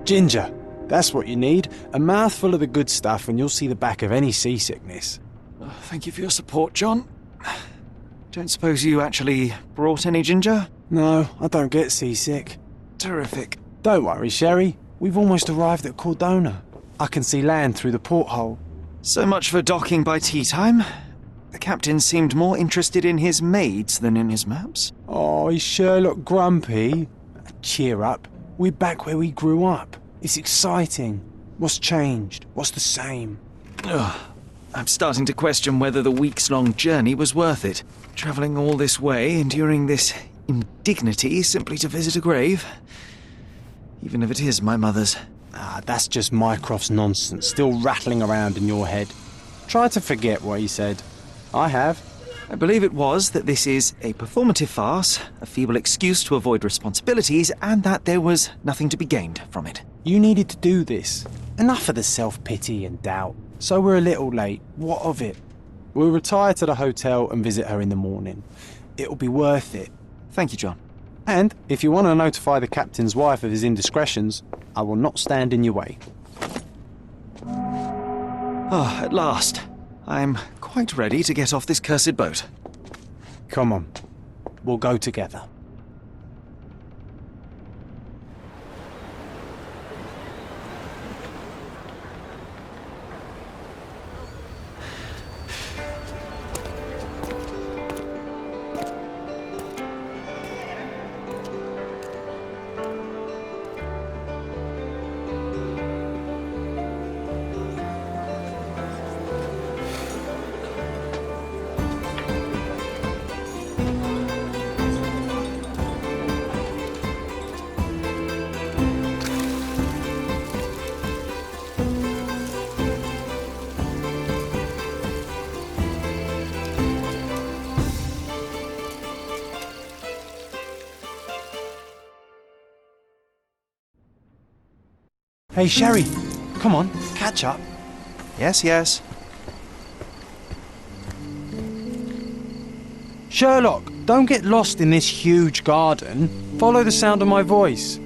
Ginger. That's what you need. A mouthful of the good stuff and you'll see the back of any seasickness. Thank you for your support, John. Don't suppose you actually brought any ginger? No, I don't get seasick. Terrific. Don't worry, Sherry. We've almost arrived at Cordona. I can see land through the porthole. So much for docking by tea time. The captain seemed more interested in his maids than in his maps. Oh, is Sherlock grumpy? Cheer up. We're back where we grew up. It's exciting. What's changed? What's the same? Ugh. I'm starting to question whether the weeks-long journey was worth it. Travelling all this way, enduring this indignity simply to visit a grave. Even if it is my mother's. Ah, that's just Mycroft's nonsense, still rattling around in your head. Try to forget what he said. I have. I believe it was that this is a performative farce, a feeble excuse to avoid responsibilities, and that there was nothing to be gained from it. You needed to do this. Enough of the self-pity and doubt. So we're a little late. What of it? We'll retire to the hotel and visit her in the morning. It'll be worth it. Thank you, John. And if you want to notify the captain's wife of his indiscretions, I will not stand in your way. Ah, at last. I'm quite ready to get off this cursed boat. Come on. We'll go together. Hey, Sherry, come on, catch up. Yes, yes. Sherlock, don't get lost in this huge garden. Follow the sound of my voice.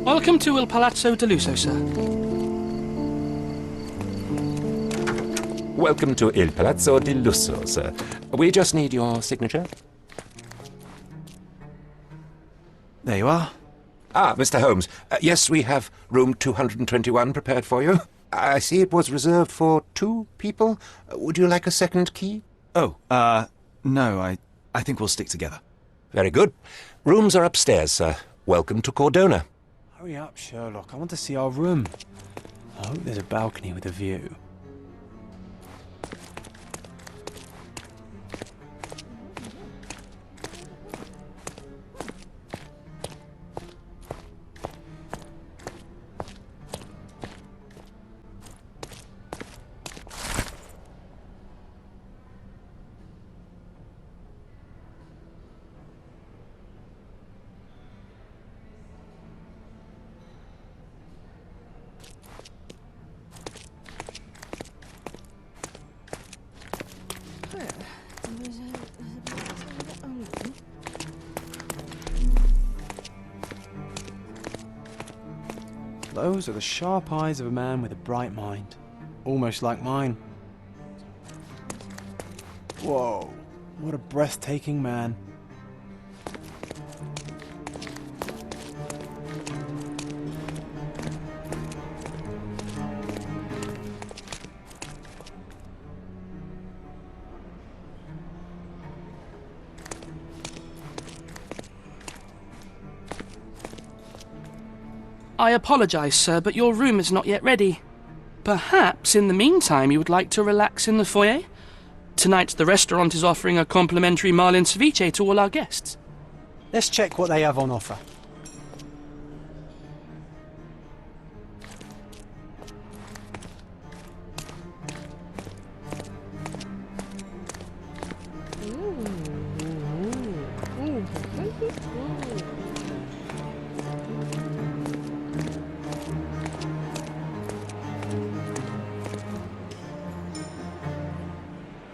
Welcome to Il Palazzo de Lusso, sir. Welcome to Il Palazzo di Lusso, sir. We just need your signature. There you are. Ah, Mr. Holmes. Yes, we have room 221 prepared for you. I see it was reserved for 2 people. Would you like a second key? Oh, no, I think we'll stick together. Very good. Rooms are upstairs, sir. Welcome to Cordona. Hurry up, Sherlock. I want to see our room. I hope there's a balcony with a view. Those are the sharp eyes of a man with a bright mind. Almost like mine. Whoa, what a breathtaking man. I apologise, sir, but your room is not yet ready. Perhaps, in the meantime, you would like to relax in the foyer? Tonight, the restaurant is offering a complimentary marlin ceviche to all our guests. Let's check what they have on offer.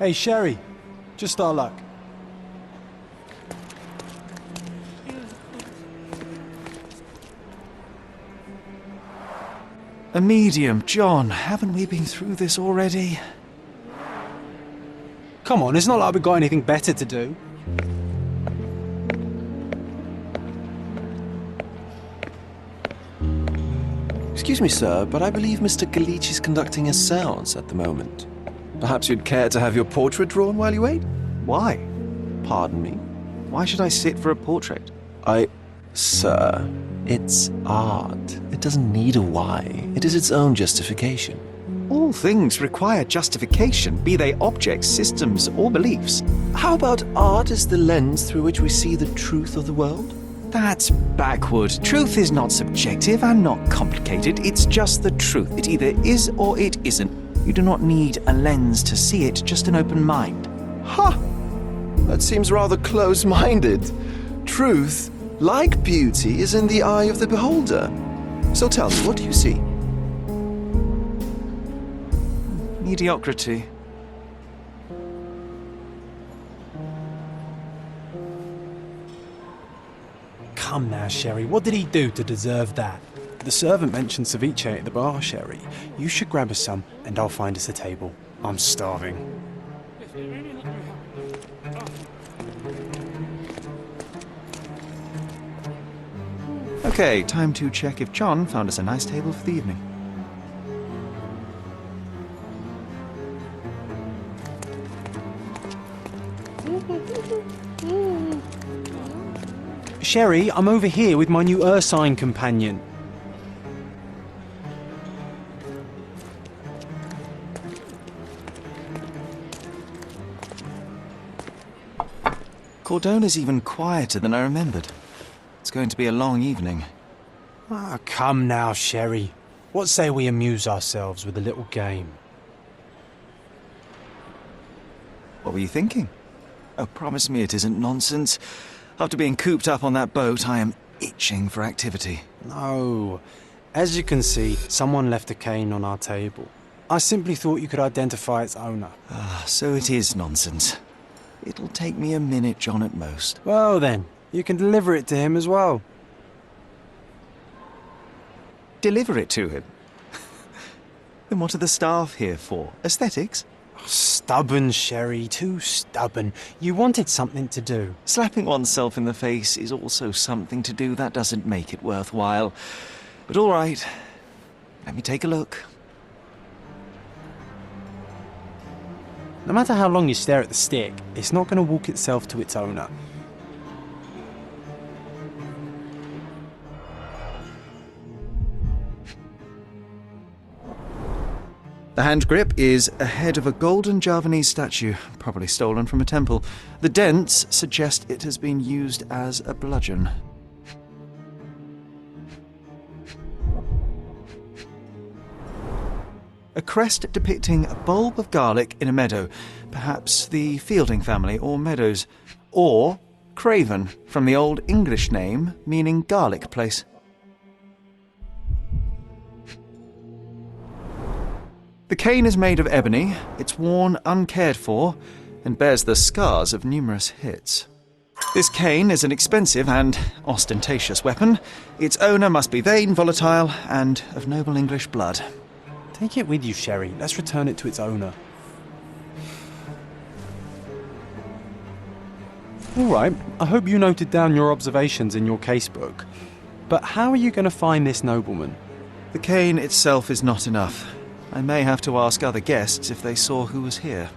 Hey, Sherry. Just our luck. A medium, John. Haven't we been through this already? Come on, it's not like we've got anything better to do. Excuse me, sir, but I believe Mr. Galich is conducting a séance at the moment. Perhaps you'd care to have your portrait drawn while you wait? Why? Pardon me? Why should I sit for a portrait? Sir, it's art. It doesn't need a why. It is its own justification. All things require justification, be they objects, systems, or beliefs. How about art as the lens through which we see the truth of the world? That's backward. Truth is not subjective and not complicated. It's just the truth. It either is or it isn't. You do not need a lens to see it, just an open mind. Ha! That seems rather close-minded. Truth, like beauty, is in the eye of the beholder. So tell me, what do you see? Mediocrity. Come now, Sherry. What did he do to deserve that? The servant mentioned ceviche at the bar, Sherry. You should grab us some, and I'll find us a table. I'm starving. Okay, time to check if John found us a nice table for the evening. Sherry, I'm over here with my new Ursine companion. Cordona's even quieter than I remembered. It's going to be a long evening. Ah, come now, Sherry. What say we amuse ourselves with a little game? What were you thinking? Oh, promise me it isn't nonsense. After being cooped up on that boat, I am itching for activity. No. As you can see, someone left a cane on our table. I simply thought you could identify its owner. Ah, so it is nonsense. It'll take me a minute, John, at most. Well then, you can deliver it to him as well. Deliver it to him? Then what are the staff here for? Aesthetics? Stubborn, Sherry, too stubborn. You wanted something to do. Slapping oneself in the face is also something to do. That doesn't make it worthwhile. But all right, let me take a look. No matter how long you stare at the stick, it's not going to walk itself to its owner. The hand grip is a head of a golden Javanese statue, probably stolen from a temple. The dents suggest it has been used as a bludgeon. A crest depicting a bulb of garlic in a meadow, perhaps the Fielding family or Meadows, or Craven, from the Old English name meaning garlic place. The cane is made of ebony, it's worn uncared for, and bears the scars of numerous hits. This cane is an expensive and ostentatious weapon. Its owner must be vain, volatile, and of noble English blood. Take it with you, Sherry. Let's return it to its owner. All right, I hope you noted down your observations in your casebook. But how are you going to find this nobleman? The cane itself is not enough. I may have to ask other guests if they saw who was here.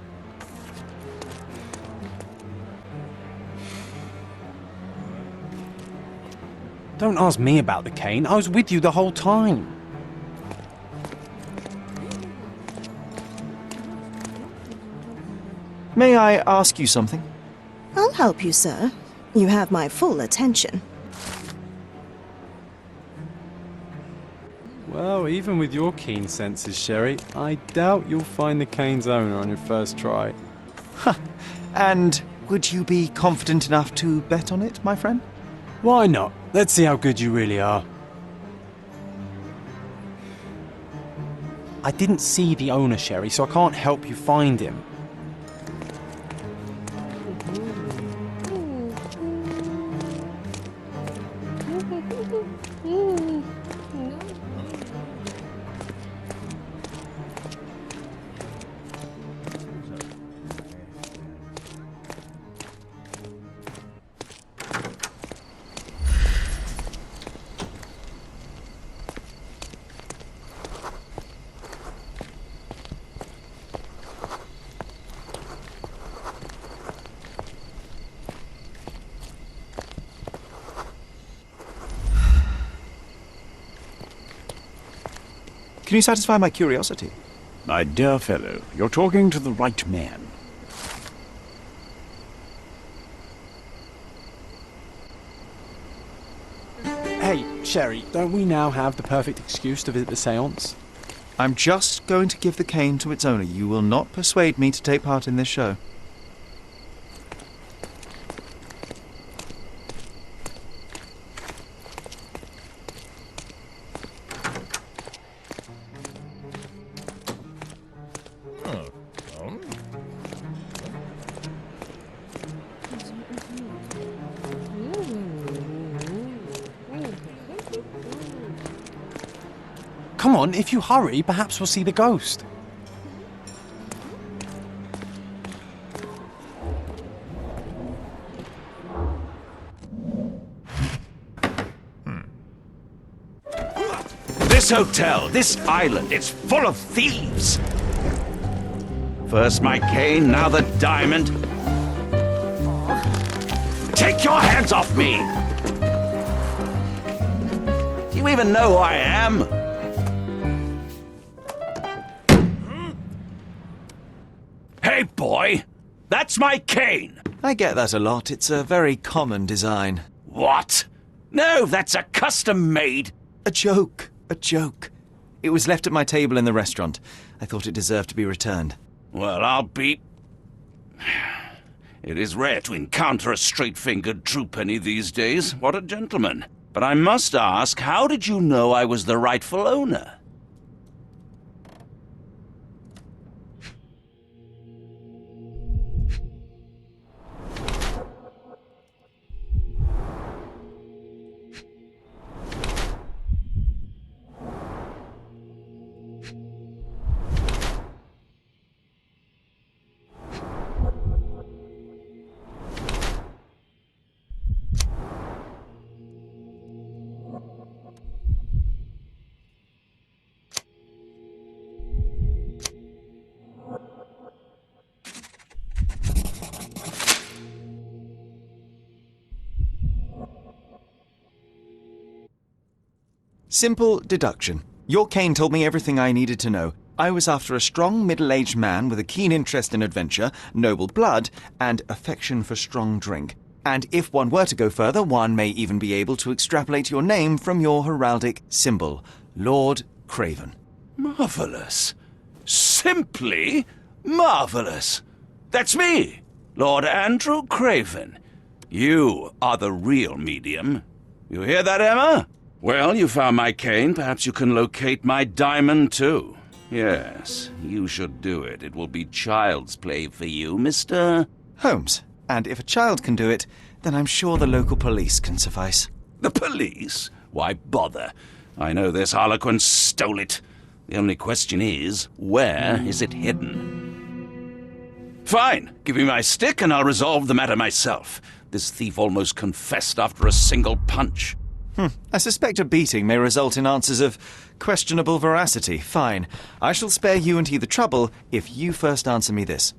Don't ask me about the cane. I was with you the whole time. May I ask you something? I'll help you, sir. You have my full attention. Well, even with your keen senses, Sherry, I doubt you'll find the cane's owner on your first try. And would you be confident enough to bet on it, my friend? Why not? Let's see how good you really are. I didn't see the owner, Sherry, so I can't help you find him. Can you satisfy my curiosity? My dear fellow, you're talking to the right man. Hey, Sherry, don't we now have the perfect excuse to visit the seance? I'm just going to give the cane to its owner. You will not persuade me to take part in this show. Come on, if you hurry, perhaps we'll see the ghost. This hotel, this island, it's full of thieves. First my cane, now the diamond. Take your hands off me! Do you even know who I am? Hey, boy! That's my cane! I get that a lot. It's a very common design. What? No, that's a custom-made... A joke. A joke. It was left at my table in the restaurant. I thought it deserved to be returned. Well, I'll be... It is rare to encounter a straight-fingered true penny these days. What a gentleman. But I must ask, how did you know I was the rightful owner? Simple deduction. Your cane told me everything I needed to know. I was after a strong middle-aged man with a keen interest in adventure, noble blood, and affection for strong drink. And if one were to go further, one may even be able to extrapolate your name from your heraldic symbol, Lord Craven. Marvelous. Simply marvelous. That's me, Lord Andrew Craven. You are the real medium. You hear that, Emma? Well, you found my cane. Perhaps you can locate my diamond, too. Yes, you should do it. It will be child's play for you, Mr. Holmes. And if a child can do it, then I'm sure the local police can suffice. The police? Why bother? I know this harlequin stole it. The only question is, where is it hidden? Fine. Give me my stick and I'll resolve the matter myself. This thief almost confessed after a single punch. I suspect a beating may result in answers of questionable veracity. Fine. I shall spare you and he the trouble if you first answer me this.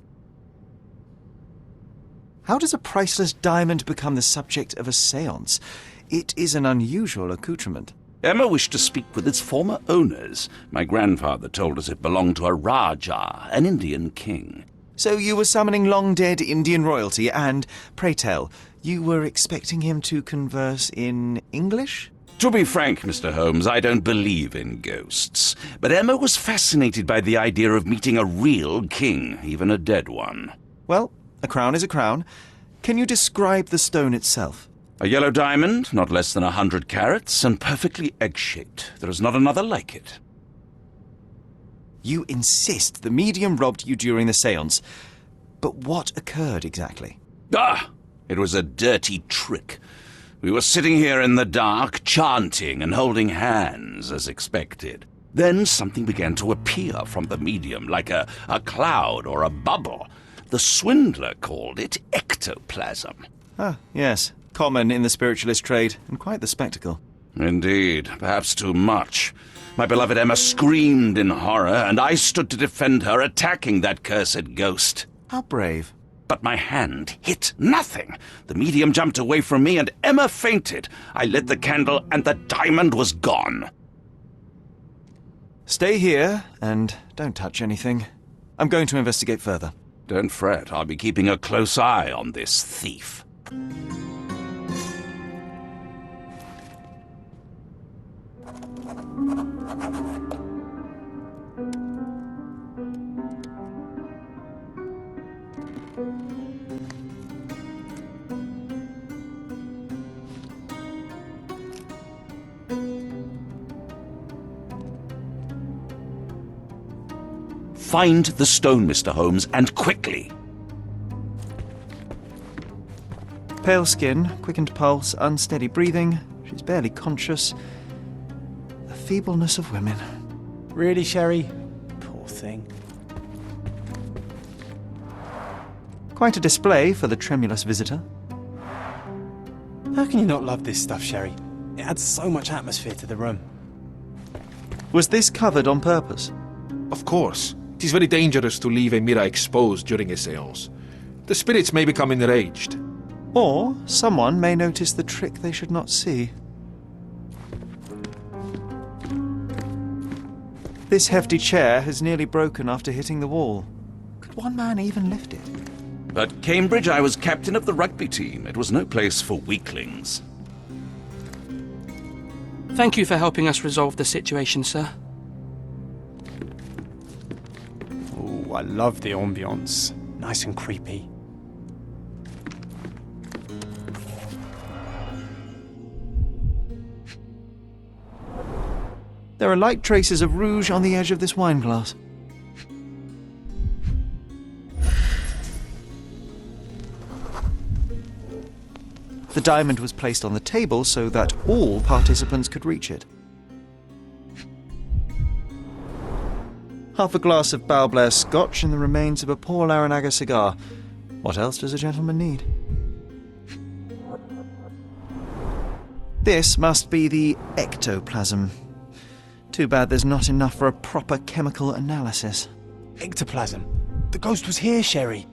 How does a priceless diamond become the subject of a séance? It is an unusual accoutrement. Emma wished to speak with its former owners. My grandfather told us it belonged to a Rajah, an Indian king. So you were summoning long-dead Indian royalty and, pray tell, you were expecting him to converse in English? To be frank, Mr. Holmes, I don't believe in ghosts. But Emma was fascinated by the idea of meeting a real king, even a dead one. Well, a crown is a crown. Can you describe the stone itself? A yellow diamond, not less than 100 carats, and perfectly egg-shaped. There is not another like it. You insist the medium robbed you during the séance. But what occurred exactly? It was a dirty trick. We were sitting here in the dark, chanting and holding hands, as expected. Then something began to appear from the medium, like a cloud or a bubble. The swindler called it ectoplasm. Ah, yes. Common in the spiritualist trade, and quite the spectacle. Indeed, perhaps too much. My beloved Emma screamed in horror, and I stood to defend her, attacking that cursed ghost. How brave. But my hand hit nothing. The medium jumped away from me, and Emma fainted. I lit the candle, and the diamond was gone. Stay here and don't touch anything. I'm going to investigate further. Don't fret, I'll be keeping a close eye on this thief. Find the stone, Mr. Holmes, and quickly. Pale skin, quickened pulse, unsteady breathing. She's barely conscious. The feebleness of women. Really, Sherry? Poor thing. Quite a display for the tremulous visitor. How can you not love this stuff, Sherry? It adds so much atmosphere to the room. Was this covered on purpose? Of course. It is very dangerous to leave a mirror exposed during a séance. The spirits may become enraged. Or someone may notice the trick they should not see. This hefty chair has nearly broken after hitting the wall. Could one man even lift it? At Cambridge, I was captain of the rugby team. It was no place for weaklings. Thank you for helping us resolve the situation, sir. Oh, I love the ambience. Nice and creepy. There are light traces of rouge on the edge of this wine glass. The diamond was placed on the table so that all participants could reach it. Half a glass of Balblair Scotch and the remains of a poor Laranaga cigar. What else does a gentleman need? This must be the ectoplasm. Too bad there's not enough for a proper chemical analysis. Ectoplasm. The ghost was here, Sherry.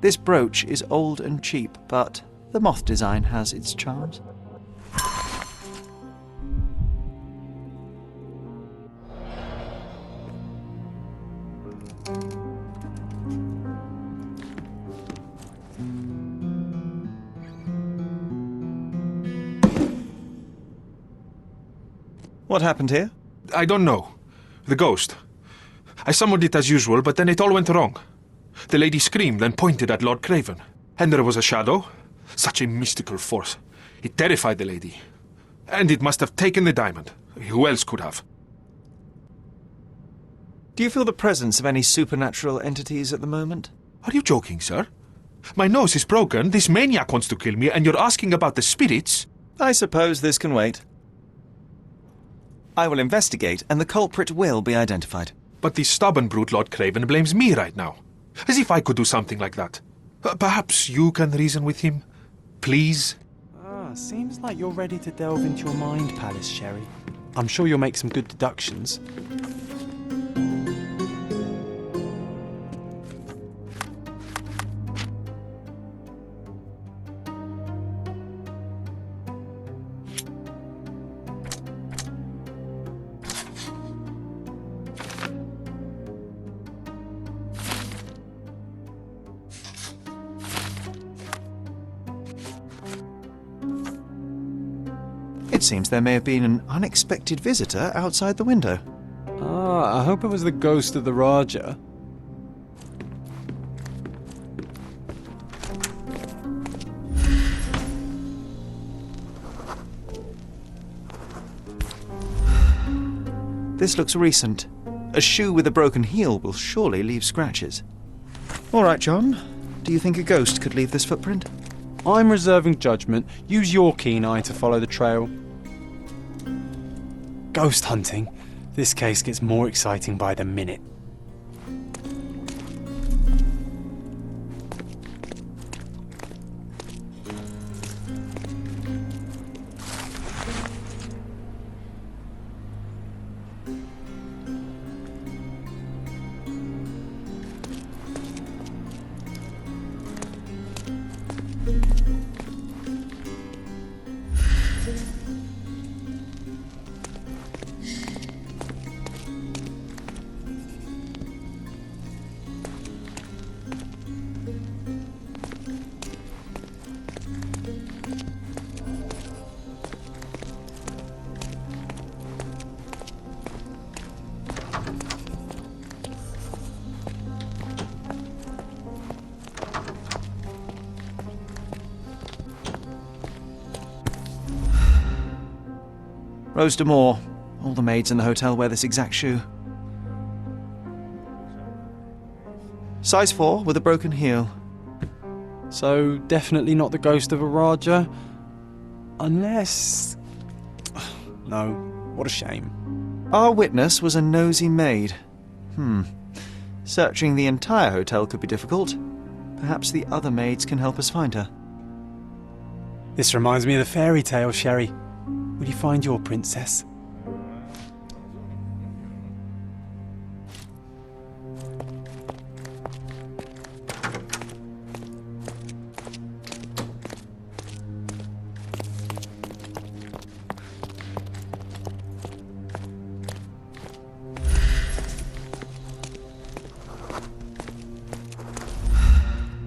This brooch is old and cheap, but the moth design has its charms. What happened here? I don't know. The ghost. I summoned it as usual, but then it all went wrong. The lady screamed and pointed at Lord Craven. And there was a shadow. Such a mystical force. It terrified the lady. And it must have taken the diamond. Who else could have? Do you feel the presence of any supernatural entities at the moment? Are you joking, sir? My nose is broken, this maniac wants to kill me, and you're asking about the spirits? I suppose this can wait. I will investigate, and the culprit will be identified. But the stubborn brute Lord Craven blames me right now. As if I could do something like that. Perhaps you can reason with him? Please? Seems like you're ready to delve into your mind palace, Sherry. I'm sure you'll make some good deductions. It seems there may have been an unexpected visitor outside the window. I hope it was the ghost of the Raja. This looks recent. A shoe with a broken heel will surely leave scratches. All right, John. Do you think a ghost could leave this footprint? I'm reserving judgment. Use your keen eye to follow the trail. Ghost hunting. This case gets more exciting by the minute. Rose D'Amour. All the maids in the hotel wear this exact shoe. Size 4 with a broken heel. So, definitely not the ghost of a Raja? Unless... No, what a shame. Our witness was a nosy maid. Searching the entire hotel could be difficult. Perhaps the other maids can help us find her. This reminds me of the fairy tale, Sherry. Will you find your princess?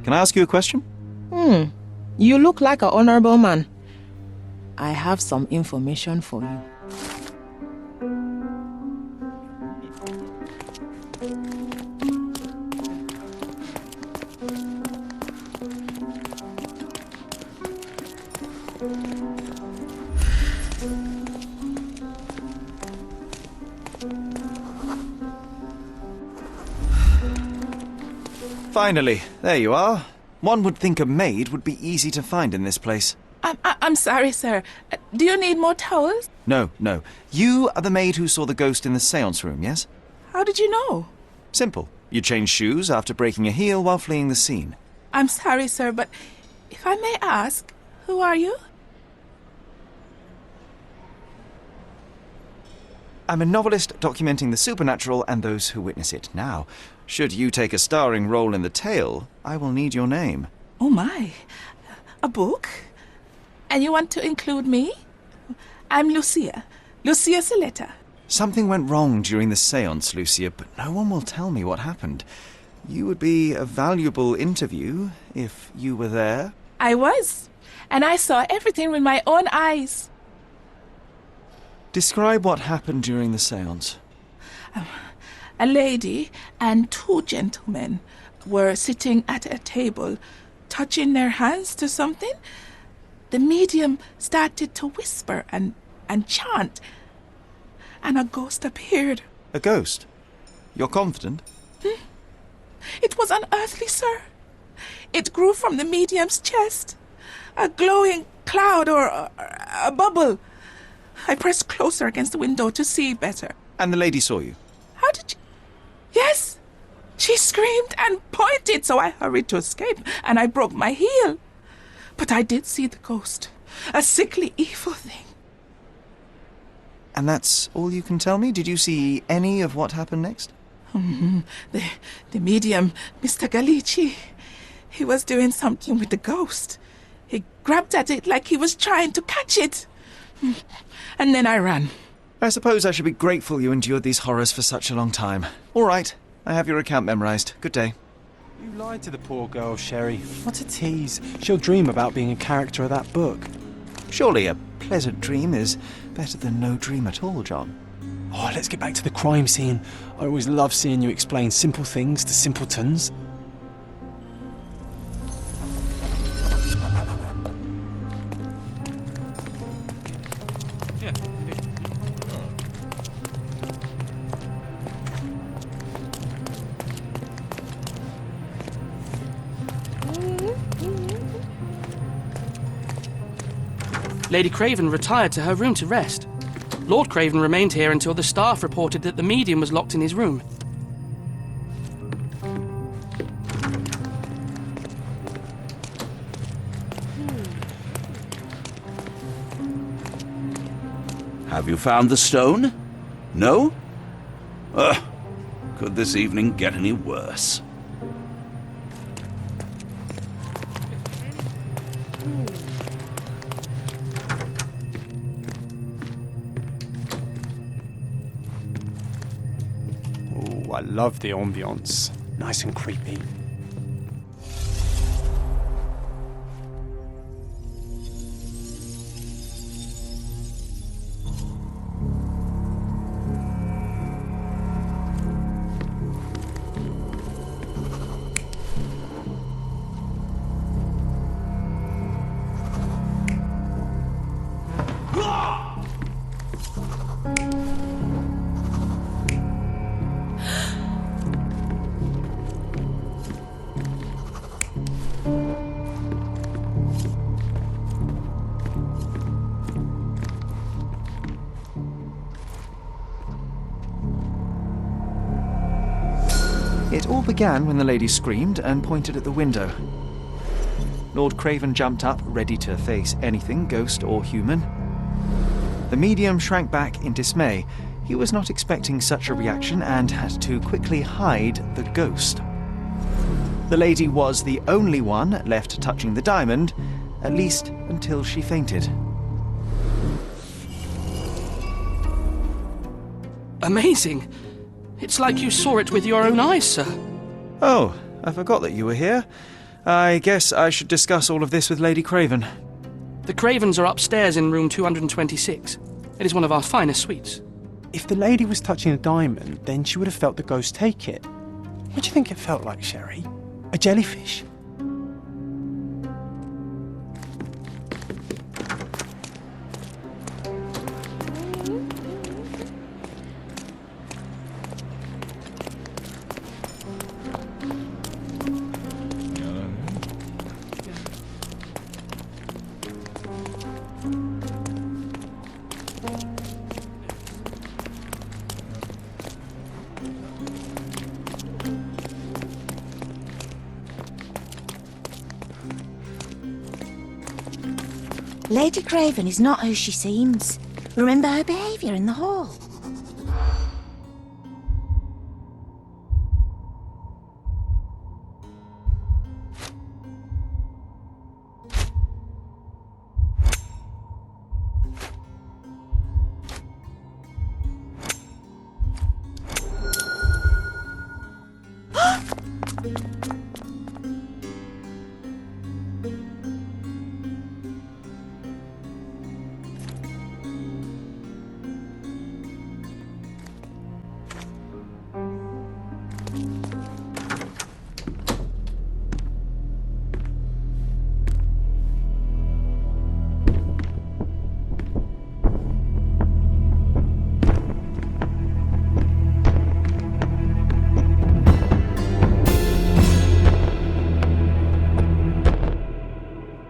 Can I ask you a question? You look like an honorable man. I have some information for you. Finally, there you are. One would think a maid would be easy to find in this place. I'm sorry, sir. Do you need more towels? No. You are the maid who saw the ghost in the seance room, yes? How did you know? Simple. You changed shoes after breaking a heel while fleeing the scene. I'm sorry, sir, but if I may ask, who are you? I'm a novelist documenting the supernatural and those who witness it. Now, should you take a starring role in the tale, I will need your name. Oh my. A book? And you want to include me? I'm Lucia. Lucia Saletta. Something went wrong during the seance, Lucia, but no one will tell me what happened. You would be a valuable interview if you were there. I was. And I saw everything with my own eyes. Describe what happened during the seance. A lady and two gentlemen were sitting at a table, touching their hands to something. The medium started to whisper and chant, and a ghost appeared. A ghost? You're confident? It was unearthly, sir. It grew from the medium's chest. A glowing cloud or a bubble. I pressed closer against the window to see better. And the lady saw you? How did you... Yes! She screamed and pointed, so I hurried to escape, and I broke my heel. But I did see the ghost. A sickly, evil thing. And that's all you can tell me? Did you see any of what happened next? The medium, Mr. Galici, he was doing something with the ghost. He grabbed at it like he was trying to catch it. And then I ran. I suppose I should be grateful you endured these horrors for such a long time. All right, I have your account memorized. Good day. You lied to the poor girl, Sherry. What a tease. She'll dream about being a character of that book. Surely a pleasant dream is better than no dream at all, John. Oh, let's get back to the crime scene. I always love seeing you explain simple things to simpletons. Lady Craven retired to her room to rest. Lord Craven remained here until the staff reported that the medium was locked in his room. Have you found the stone? No? Could this evening get any worse? I love the ambience. Nice and creepy. It all began when the lady screamed and pointed at the window. Lord Craven jumped up, ready to face anything, ghost or human. The medium shrank back in dismay. He was not expecting such a reaction and had to quickly hide the ghost. The lady was the only one left touching the diamond, at least until she fainted. Amazing! It's like you saw it with your own eyes, sir. Oh, I forgot that you were here. I guess I should discuss all of this with Lady Craven. The Cravens are upstairs in room 226. It is one of our finest suites. If the lady was touching a diamond, then she would have felt the ghost take it. What do you think it felt like, Sherry? A jellyfish? Lady Craven is not who she seems. Remember her behaviour in the hall.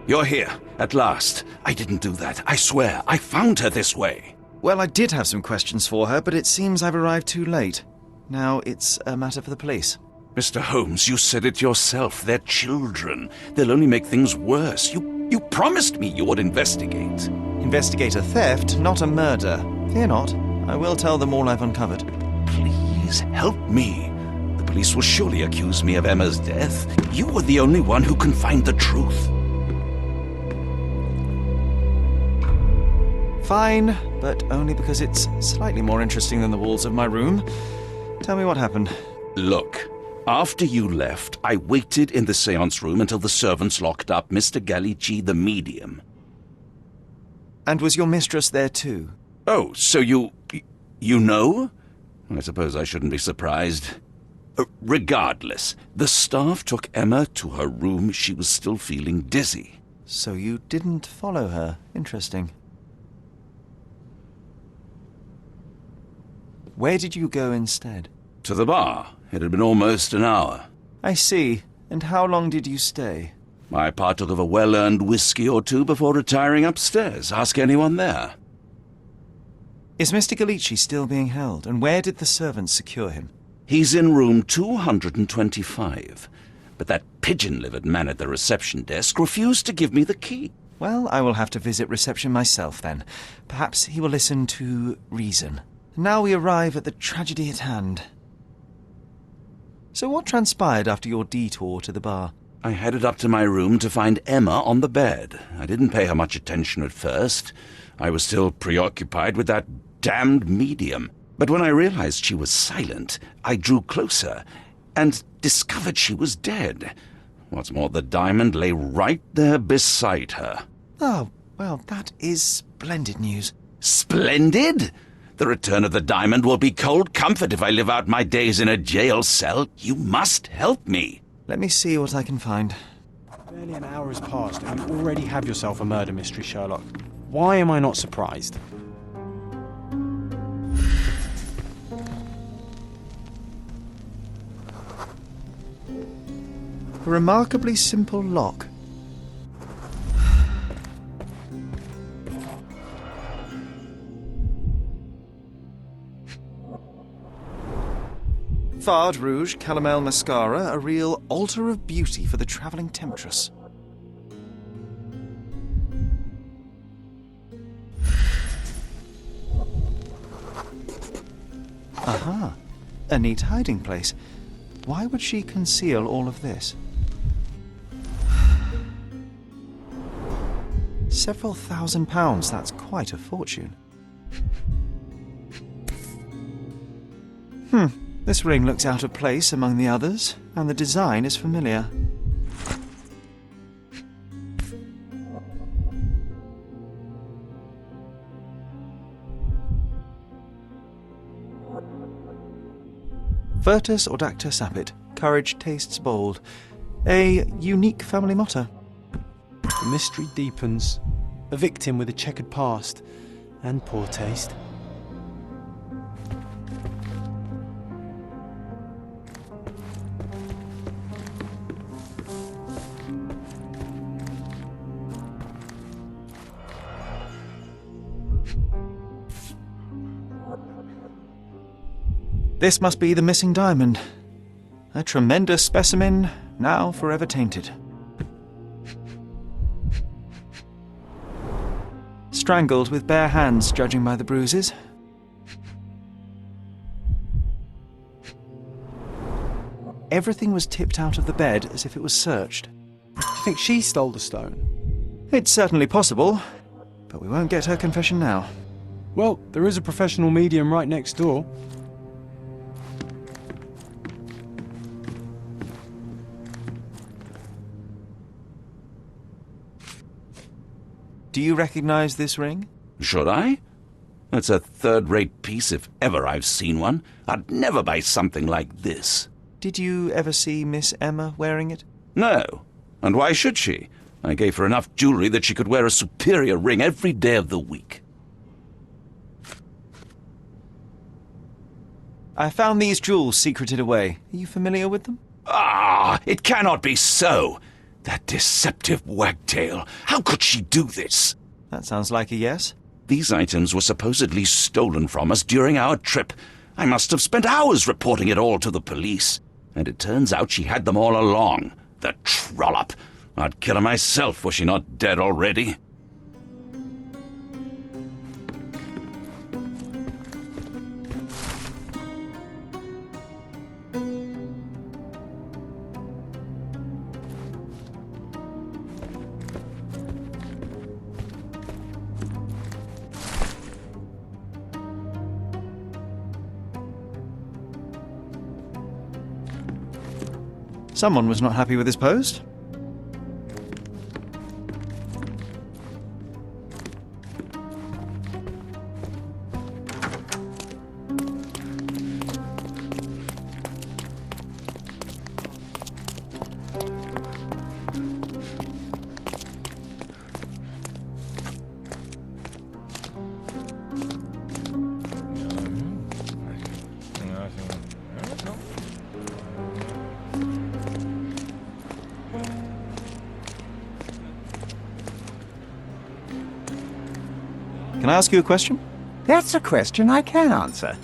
You're here, at last. I didn't do that. I swear, I found her this way. Well, I did have some questions for her, but it seems I've arrived too late. Now it's a matter for the police. Mr. Holmes, you said it yourself. They're children. They'll only make things worse. You promised me you would investigate. Investigate a theft, not a murder. Fear not. I will tell them all I've uncovered. Please, help me. The police will surely accuse me of Emma's death. You were the only one who can find the truth. Fine, but only because it's slightly more interesting than the walls of my room. Tell me what happened. Look, after you left, I waited in the seance room until the servants locked up Mr. Gallici, the medium. And was your mistress there too? Oh, so you know? I suppose I shouldn't be surprised. Regardless, the staff took Emma to her room. She was still feeling dizzy. So you didn't follow her. Interesting. Where did you go instead? To the bar. It had been almost an hour. I see. And how long did you stay? I partook of a well-earned whiskey or two before retiring upstairs. Ask anyone there. Is Mr. Gallici still being held? And where did the servants secure him? He's in room 225. But that pigeon-livered man at the reception desk refused to give me the key. Well, I will have to visit reception myself then. Perhaps he will listen to reason. Now we arrive at the tragedy at hand. So what transpired after your detour to the bar? I headed up to my room to find Emma on the bed. I didn't pay her much attention at first. I was still preoccupied with that damned medium. But when I realized she was silent, I drew closer and discovered she was dead. What's more, the diamond lay right there beside her. Oh, well, that is splendid news. Splendid? The return of the diamond will be cold comfort if I live out my days in a jail cell. You must help me. Let me see what I can find. Barely an hour has passed and you already have yourself a murder mystery, Sherlock. Why am I not surprised? A remarkably simple lock. Fard Rouge Calomel Mascara, a real altar of beauty for the travelling temptress. Aha, a neat hiding place. Why would she conceal all of this? Several £1,000, that's quite a fortune. This ring looks out of place among the others, and the design is familiar. Virtus Audacta Sapit, courage tastes bold. A unique family motto. The mystery deepens. A victim with a checkered past and poor taste. This must be the missing diamond. A tremendous specimen, now forever tainted. Strangled with bare hands, judging by the bruises. Everything was tipped out of the bed as if it was searched. Do you think she stole the stone? It's certainly possible, but we won't get her confession now. Well, there is a professional medium right next door. Do you recognize this ring? Should I? It's a third-rate piece if ever I've seen one. I'd never buy something like this. Did you ever see Miss Emma wearing it? No. And why should she? I gave her enough jewelry that she could wear a superior ring every day of the week. I found these jewels secreted away. Are you familiar with them? Ah, it cannot be so. That deceptive wagtail. How could she do this? That sounds like a yes. These items were supposedly stolen from us during our trip. I must have spent hours reporting it all to the police. And it turns out she had them all along. The trollop. I'd kill her myself, was she not dead already? Someone was not happy with his post. Can I ask you a question? That's a question I can answer.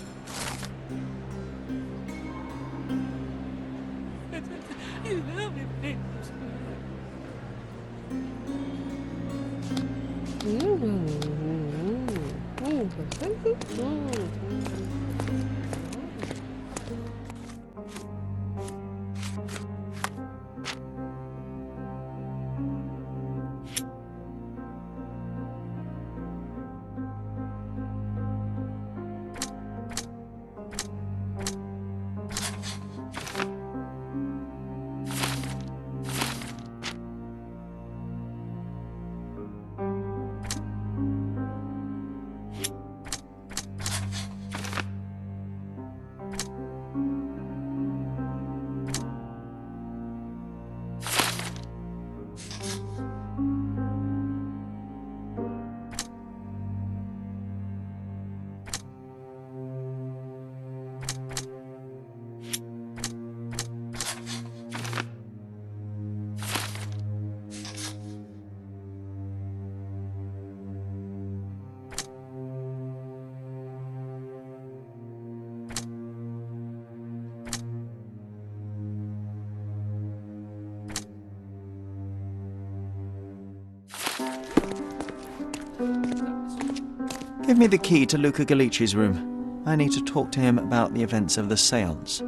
Give me the key to Luca Galici's room. I need to talk to him about the events of the séance.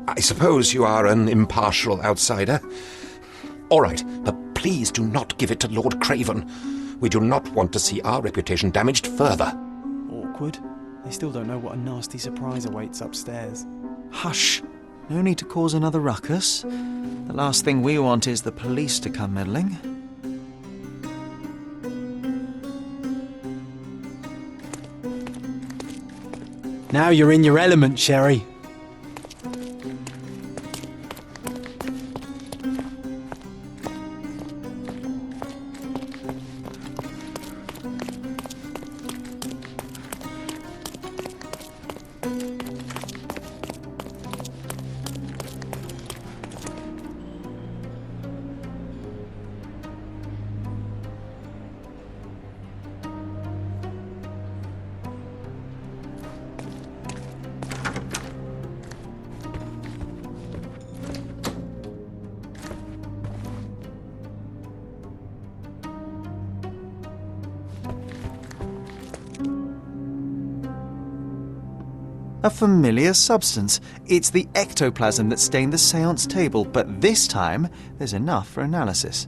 I suppose you are an impartial outsider. All right, but please do not give it to Lord Craven. We do not want to see our reputation damaged further. Awkward. They still don't know what a nasty surprise awaits upstairs. Hush! No need to cause another ruckus. The last thing we want is the police to come meddling. Now you're in your element, Sherry. A familiar substance. It's the ectoplasm that stained the séance table, but this time there's enough for analysis.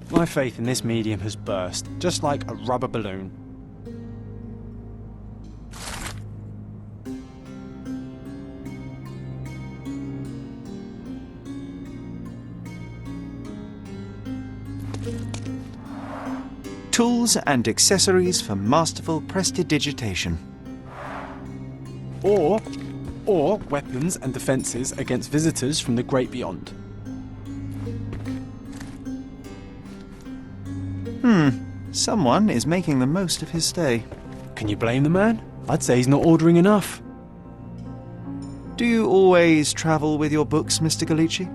My faith in this medium has burst, just like a rubber balloon. Tools and accessories for masterful prestidigitation. Or weapons and defences against visitors from the great beyond. Someone is making the most of his stay. Can you blame the man? I'd say he's not ordering enough. Do you always travel with your books, Mr. Galici?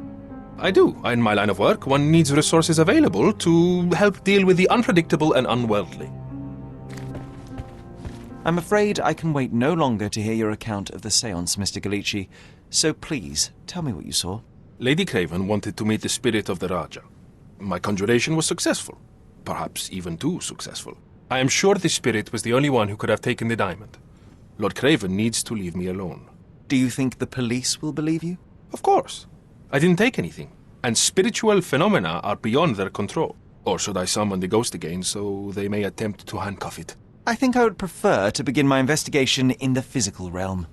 I do. In my line of work, one needs resources available to help deal with the unpredictable and unworldly. I'm afraid I can wait no longer to hear your account of the séance, Mr. Galici. So please, tell me what you saw. Lady Craven wanted to meet the spirit of the Raja. My conjuration was successful. Perhaps even too successful. I am sure the spirit was the only one who could have taken the diamond. Lord Craven needs to leave me alone. Do you think the police will believe you? Of course. I didn't take anything, and spiritual phenomena are beyond their control. Or should I summon the ghost again so they may attempt to handcuff it? I think I would prefer to begin my investigation in the physical realm.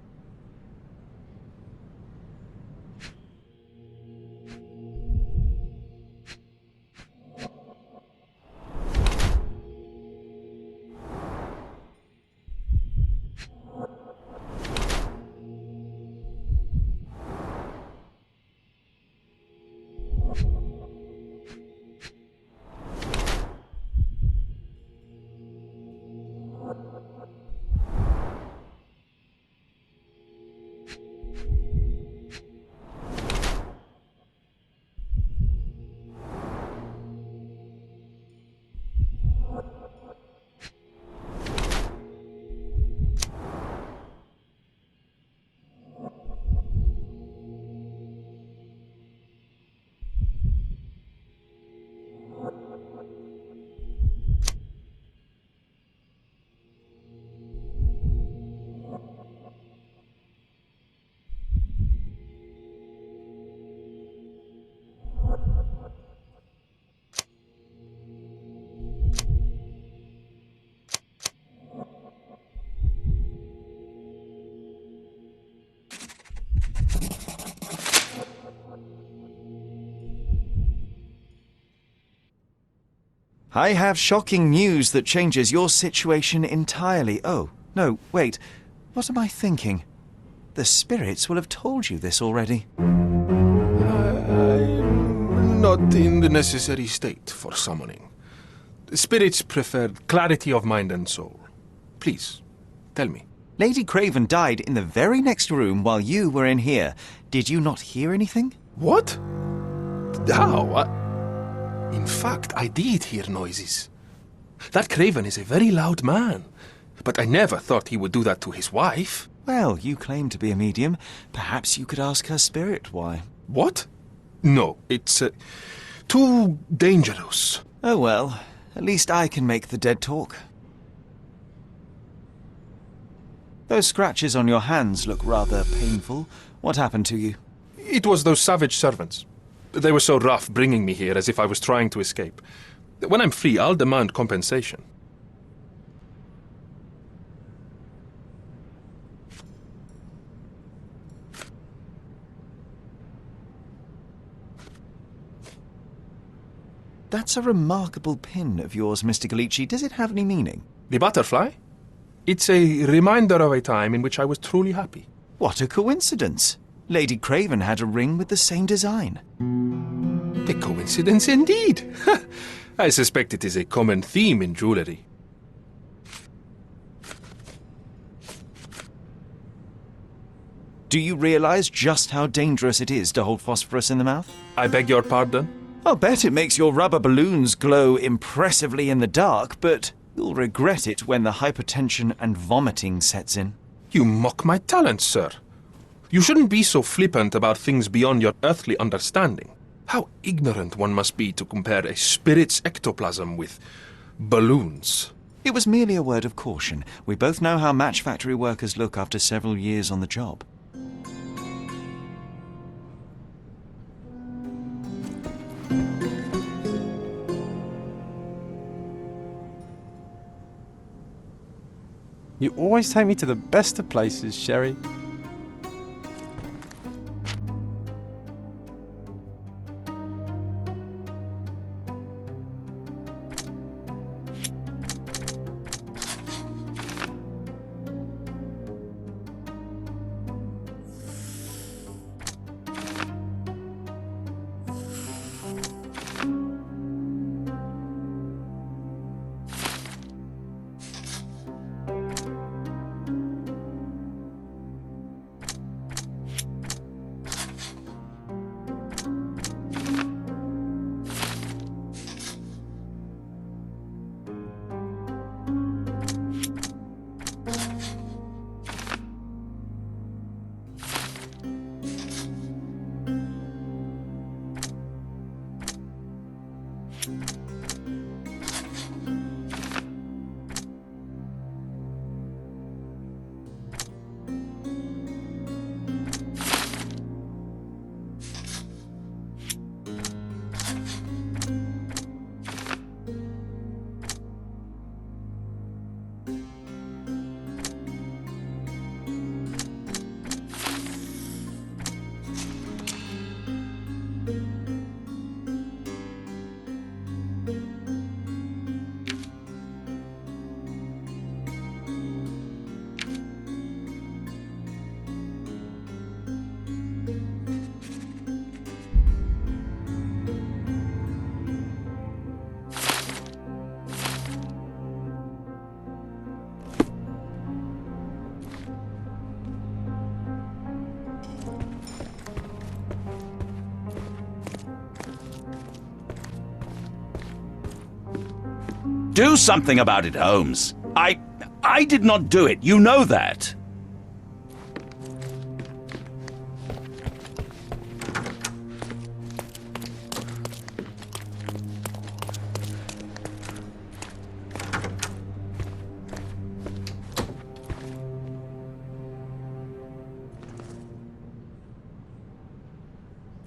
I have shocking news that changes your situation entirely. Oh, no, wait. What am I thinking? The spirits will have told you this already. I'm not in the necessary state for summoning. Spirits prefer clarity of mind and soul. Please, tell me. Lady Craven died in the very next room while you were in here. Did you not hear anything? What? How? In fact, I did hear noises. That Craven is a very loud man. But I never thought he would do that to his wife. Well, you claim to be a medium. Perhaps you could ask her spirit why. What? No, it's too dangerous. Oh well, at least I can make the dead talk. Those scratches on your hands look rather painful. What happened to you? It was those savage servants. They were so rough bringing me here as if I was trying to escape. When I'm free, I'll demand compensation. That's a remarkable pin of yours, Mr. Galici. Does it have any meaning? The butterfly? It's a reminder of a time in which I was truly happy. What a coincidence. Lady Craven had a ring with the same design. A coincidence indeed. I suspect it is a common theme in jewellery. Do you realize just how dangerous it is to hold phosphorus in the mouth? I beg your pardon? I'll bet it makes your rubber balloons glow impressively in the dark, but you'll regret it when the hypertension and vomiting sets in. You mock my talents, sir. You shouldn't be so flippant about things beyond your earthly understanding. How ignorant one must be to compare a spirit's ectoplasm with balloons. It was merely a word of caution. We both know how match factory workers look after several years on the job. You always take me to the best of places, Sherry. Do something about it, Holmes. I did not do it. You know that.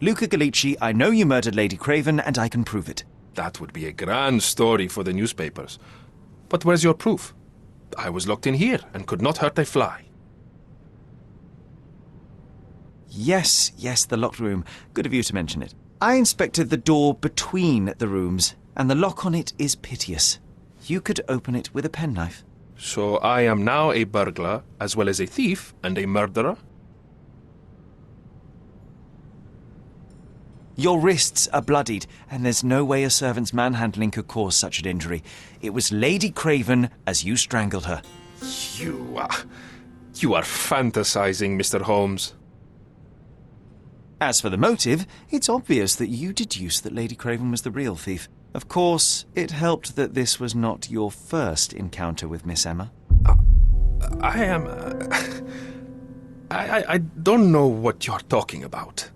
Luca Galici, I know you murdered Lady Craven, and I can prove it. That would be a grand story for the newspapers. But where's your proof? I was locked in here and could not hurt a fly. Yes, the locked room. Good of you to mention it. I inspected the door between the rooms, and the lock on it is piteous. You could open it with a penknife. So I am now a burglar, as well as a thief and a murderer? Your wrists are bloodied, and there's no way a servant's manhandling could cause such an injury. It was Lady Craven as you strangled her. You are fantasizing, Mr. Holmes. As for the motive, it's obvious that you deduced that Lady Craven was the real thief. Of course, it helped that this was not your first encounter with Miss Emma. I don't know what you're talking about.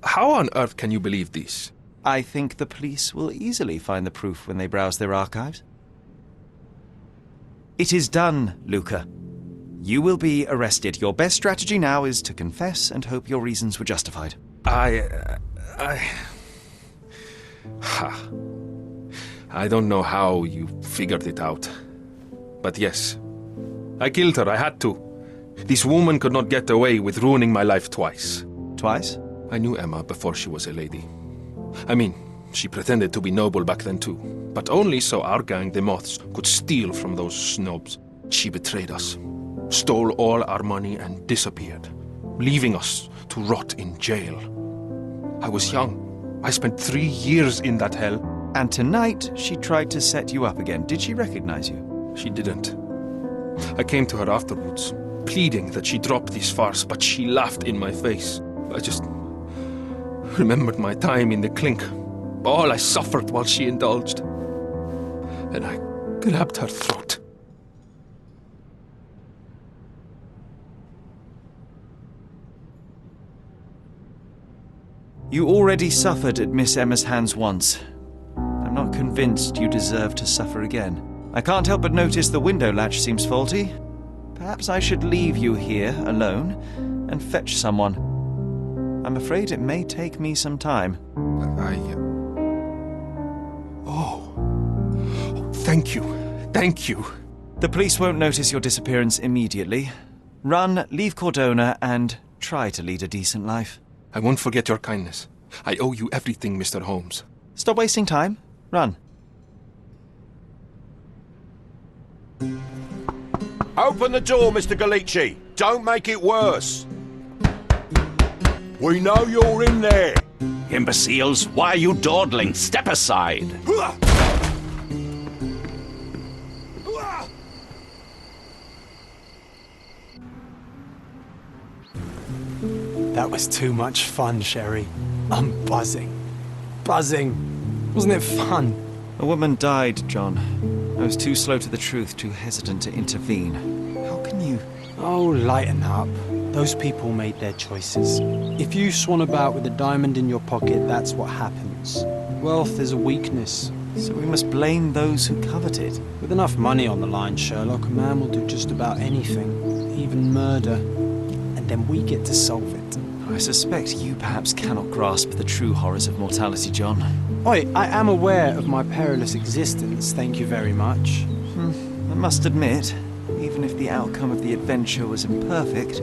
How on earth can you believe this? I think the police will easily find the proof when they browse their archives. It is done, Luca. You will be arrested. Your best strategy now is to confess and hope your reasons were justified. I don't know how you figured it out. But yes, I killed her. I had to. This woman could not get away with ruining my life twice. Twice? I knew Emma before she was a lady. I mean, she pretended to be noble back then too, but only so our gang, the Moths, could steal from those snobs. She betrayed us, stole all our money and disappeared, leaving us to rot in jail. I was young. I spent 3 years in that hell. And tonight, she tried to set you up again. Did she recognize you? She didn't. I came to her afterwards, pleading that she drop this farce, but she laughed in my face. I just remembered my time in the clink, all I suffered while she indulged. And I grabbed her throat. You already suffered at Miss Emma's hands once. I'm not convinced you deserve to suffer again. I can't help but notice the window latch seems faulty. Perhaps I should leave you here alone and fetch someone. I'm afraid it may take me some time. Thank you. Thank you. The police won't notice your disappearance immediately. Run, leave Cordona, and try to lead a decent life. I won't forget your kindness. I owe you everything, Mr. Holmes. Stop wasting time. Run. Open the door, Mr. Galici. Don't make it worse. We know you're in there. Imbeciles, why are you dawdling? Step aside. That was too much fun, Sherry. I'm buzzing. Buzzing. Wasn't it fun? A woman died, John. I was too slow to the truth, too hesitant to intervene. How can you... Oh, lighten up. Those people made their choices. If you swan about with a diamond in your pocket, that's what happens. Wealth is a weakness. So we must blame those who covet it. With enough money on the line, Sherlock, a man will do just about anything, even murder. And then we get to solve it. I suspect you perhaps cannot grasp the true horrors of mortality, John. Oi, I am aware of my perilous existence, thank you very much. I must admit, even if the outcome of the adventure was imperfect,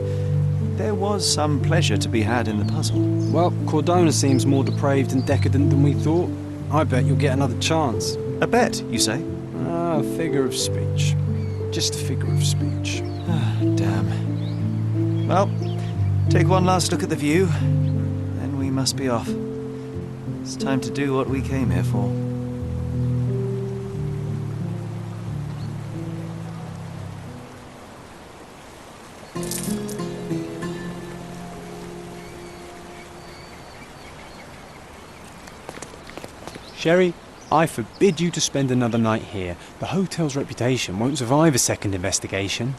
there was some pleasure to be had in the puzzle. Well, Cordona seems more depraved and decadent than we thought. I bet you'll get another chance. A bet, you say? A figure of speech. Just a figure of speech. Damn. Well, take one last look at the view, then we must be off. It's time to do what we came here for. Sherry, I forbid you to spend another night here. The hotel's reputation won't survive a second investigation.